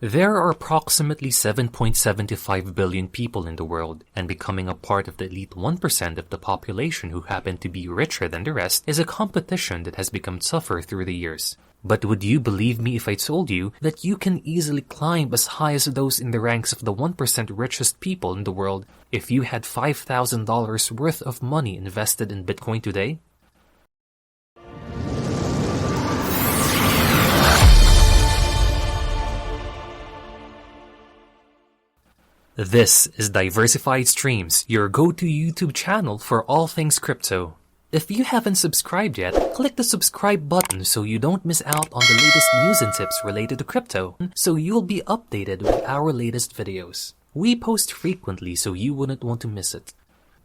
There are approximately 7.75 billion people in the world, and becoming a part of the elite 1% of the population who happen to be richer than the rest is a competition that has become tougher through the years. But would you believe me if I told you that you can easily climb as high as those in the ranks of the 1% richest people in the world if you had $5,000 worth of money invested in Bitcoin today? This is Diversified Streams, your go-to YouTube channel for all things crypto. If you haven't subscribed yet, click the subscribe button so you don't miss out on the latest news and tips related to crypto, so you'll be updated with our latest videos. We post frequently so you wouldn't want to miss it.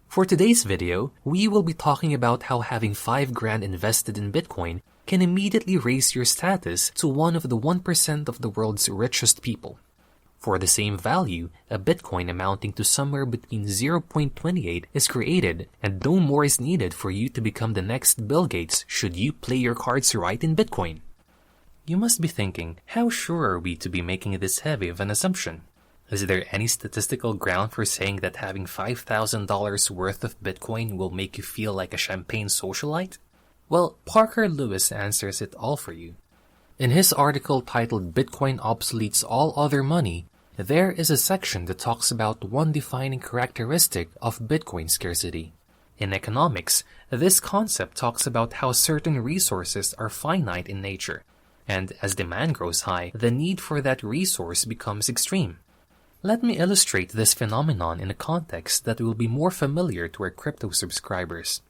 For today's video, we will be talking about how having $5,000 invested in Bitcoin can immediately raise your status to one of the 1% of the world's richest people. For the same value, a Bitcoin amounting to somewhere between 0.28 is created, and no more is needed for you to become the next Bill Gates should you play your cards right in Bitcoin. You must be thinking, how sure are we to be making this heavy of an assumption? Is there any statistical ground for saying that having $5,000 worth of Bitcoin will make you feel like a champagne socialite? Well, Parker Lewis answers it all for you. In his article titled Bitcoin Obsoletes All Other Money, there is a section that talks about one defining characteristic of Bitcoin scarcity. In economics, this concept talks about how certain resources are finite in nature, and as demand grows high, the need for that resource becomes extreme. Let me illustrate this phenomenon in a context that will be more familiar to our crypto subscribers.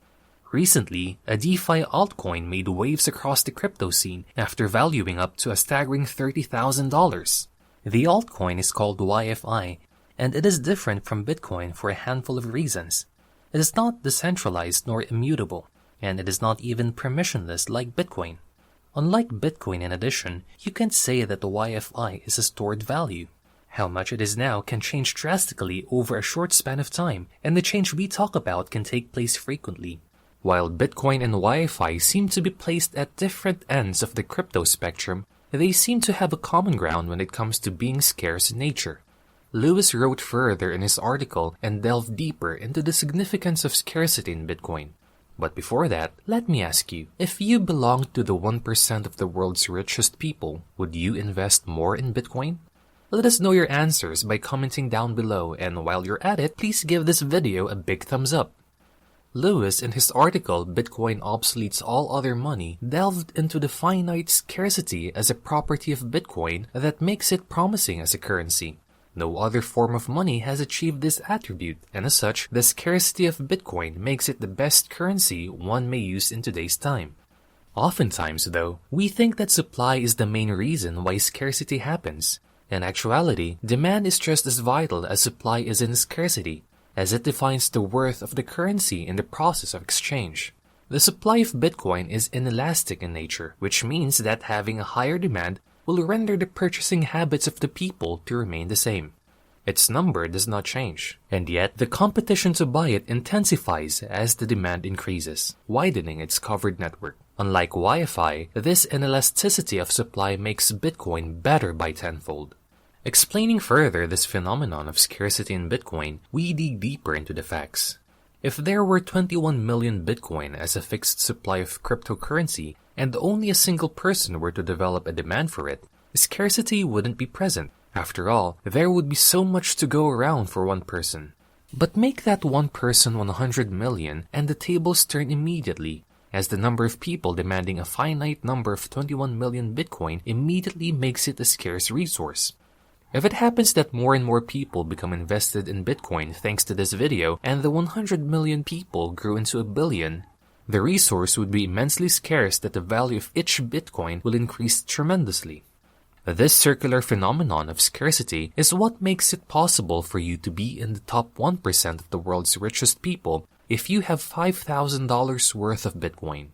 Recently, a DeFi altcoin made waves across the crypto scene after valuing up to a staggering $30,000. The altcoin is called YFI, and it is different from Bitcoin for a handful of reasons. It is not decentralized nor immutable, and it is not even permissionless like Bitcoin. Unlike Bitcoin, in addition, you can't say that the YFI is a stored value. How much it is now can change drastically over a short span of time, and the change we talk about can take place frequently. While Bitcoin and YFI seem to be placed at different ends of the crypto spectrum, they seem to have a common ground when it comes to being scarce in nature. Lewis wrote further in his article and delved deeper into the significance of scarcity in Bitcoin. But before that, let me ask you, if you belonged to the 1% of the world's richest people, would you invest more in Bitcoin? Let us know your answers by commenting down below, and while you're at it, please give this video a big thumbs up. Lewis, in his article Bitcoin Obsoletes All Other Money, delved into the finite scarcity as a property of Bitcoin that makes it promising as a currency. No other form of money has achieved this attribute, and as such, the scarcity of Bitcoin makes it the best currency one may use in today's time. Oftentimes, though, we think that supply is the main reason why scarcity happens. In actuality, demand is just as vital as supply is in scarcity, as it defines the worth of the currency in the process of exchange. The supply of Bitcoin is inelastic in nature, which means that having a higher demand will render the purchasing habits of the people to remain the same. Its number does not change, and yet the competition to buy it intensifies as the demand increases, widening its covered network. Unlike YFI, this inelasticity of supply makes Bitcoin better by tenfold. Explaining further this phenomenon of scarcity in Bitcoin, we dig deeper into the facts. If there were 21 million Bitcoin as a fixed supply of cryptocurrency, and only a single person were to develop a demand for it, scarcity wouldn't be present. After all, there would be so much to go around for one person. But make that one person 100 million, and the tables turn immediately, as the number of people demanding a finite number of 21 million Bitcoin immediately makes it a scarce resource. If it happens that more and more people become invested in Bitcoin thanks to this video, and the 100 million people grew into a billion, the resource would be immensely scarce that the value of each Bitcoin will increase tremendously. This circular phenomenon of scarcity is what makes it possible for you to be in the top 1% of the world's richest people if you have $5,000 worth of Bitcoin.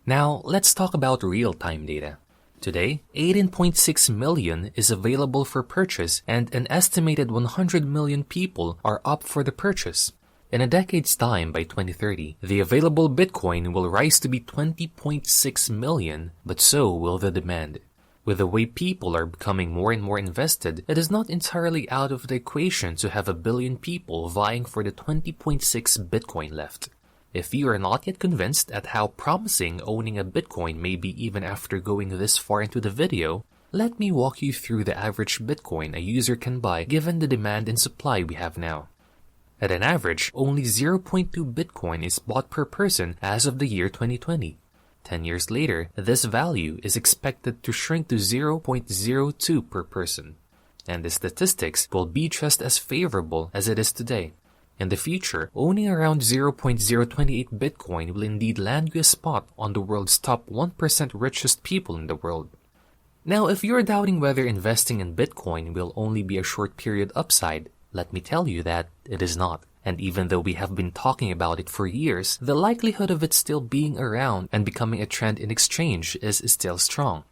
Now, let's talk about real-time data. Today, 18.6 million is available for purchase, and an estimated 100 million people are up for the purchase. In a decade's time, by 2030, the available Bitcoin will rise to be 20.6 million, but so will the demand. With the way people are becoming more and more invested, it is not entirely out of the equation to have 1 billion people vying for the 20.6 Bitcoin left. If you are not yet convinced at how promising owning a Bitcoin may be even after going this far into the video, let me walk you through the average Bitcoin a user can buy given the demand and supply we have now. At an average, only 0.2 Bitcoin is bought per person as of the year 2020. 10 years later, this value is expected to shrink to 0.02 per person, and the statistics will be just as favorable as it is today. In the future, owning around 0.028 Bitcoin will indeed land you a spot on the world's top 1% richest people in the world. Now, if you're doubting whether investing in Bitcoin will only be a short period upside, let me tell you that it is not. And even though we have been talking about it for years, the likelihood of it still being around and becoming a trend in exchange is still strong.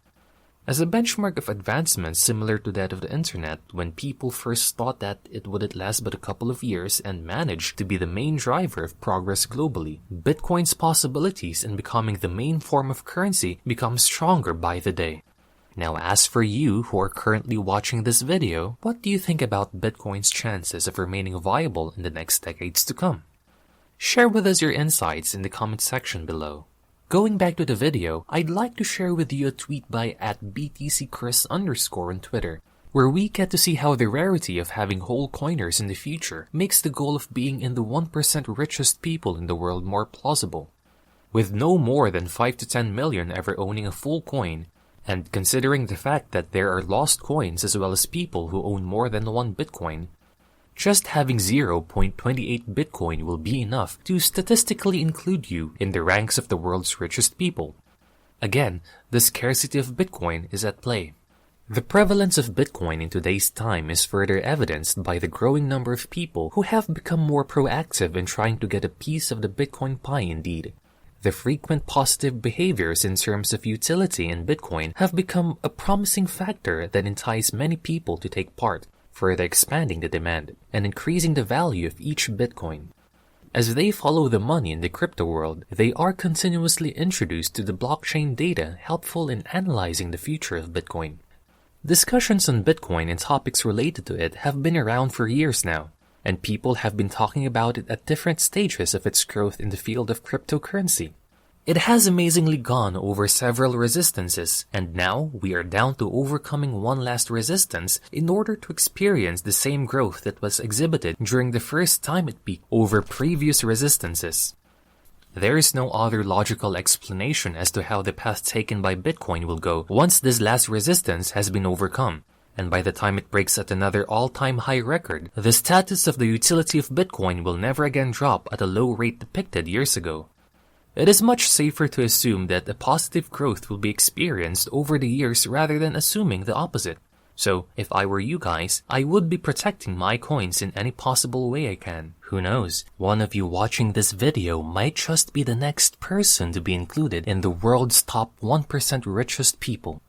As a benchmark of advancement similar to that of the internet, when people first thought that it wouldn't last but a couple of years and managed to be the main driver of progress globally, Bitcoin's possibilities in becoming the main form of currency become stronger by the day. Now, as for you who are currently watching this video, what do you think about Bitcoin's chances of remaining viable in the next decades to come? Share with us your insights in the comment section below. Going back to the video, I'd like to share with you a tweet by @BTCChris_ on Twitter, where we get to see how the rarity of having whole coiners in the future makes the goal of being in the 1% richest people in the world more plausible. With no more than 5 to 10 million ever owning a full coin, and considering the fact that there are lost coins as well as people who own more than 1 Bitcoin, just having 0.28 Bitcoin will be enough to statistically include you in the ranks of the world's richest people. Again, the scarcity of Bitcoin is at play. The prevalence of Bitcoin in today's time is further evidenced by the growing number of people who have become more proactive in trying to get a piece of the Bitcoin pie indeed. The frequent positive behaviors in terms of utility in Bitcoin have become a promising factor that entice many people to take part, further expanding the demand and increasing the value of each Bitcoin. As they follow the money in the crypto world, they are continuously introduced to the blockchain data helpful in analyzing the future of Bitcoin. Discussions on Bitcoin and topics related to it have been around for years now, and people have been talking about it at different stages of its growth in the field of cryptocurrency. It has amazingly gone over several resistances, and now we are down to overcoming one last resistance in order to experience the same growth that was exhibited during the first time it peaked over previous resistances. There is no other logical explanation as to how the path taken by Bitcoin will go once this last resistance has been overcome. And by the time it breaks at another all-time high record, the status of the utility of Bitcoin will never again drop at a low rate depicted years ago. It is much safer to assume that a positive growth will be experienced over the years rather than assuming the opposite. So, if I were you guys, I would be protecting my coins in any possible way I can. Who knows, one of you watching this video might just be the next person to be included in the world's top 1% richest people.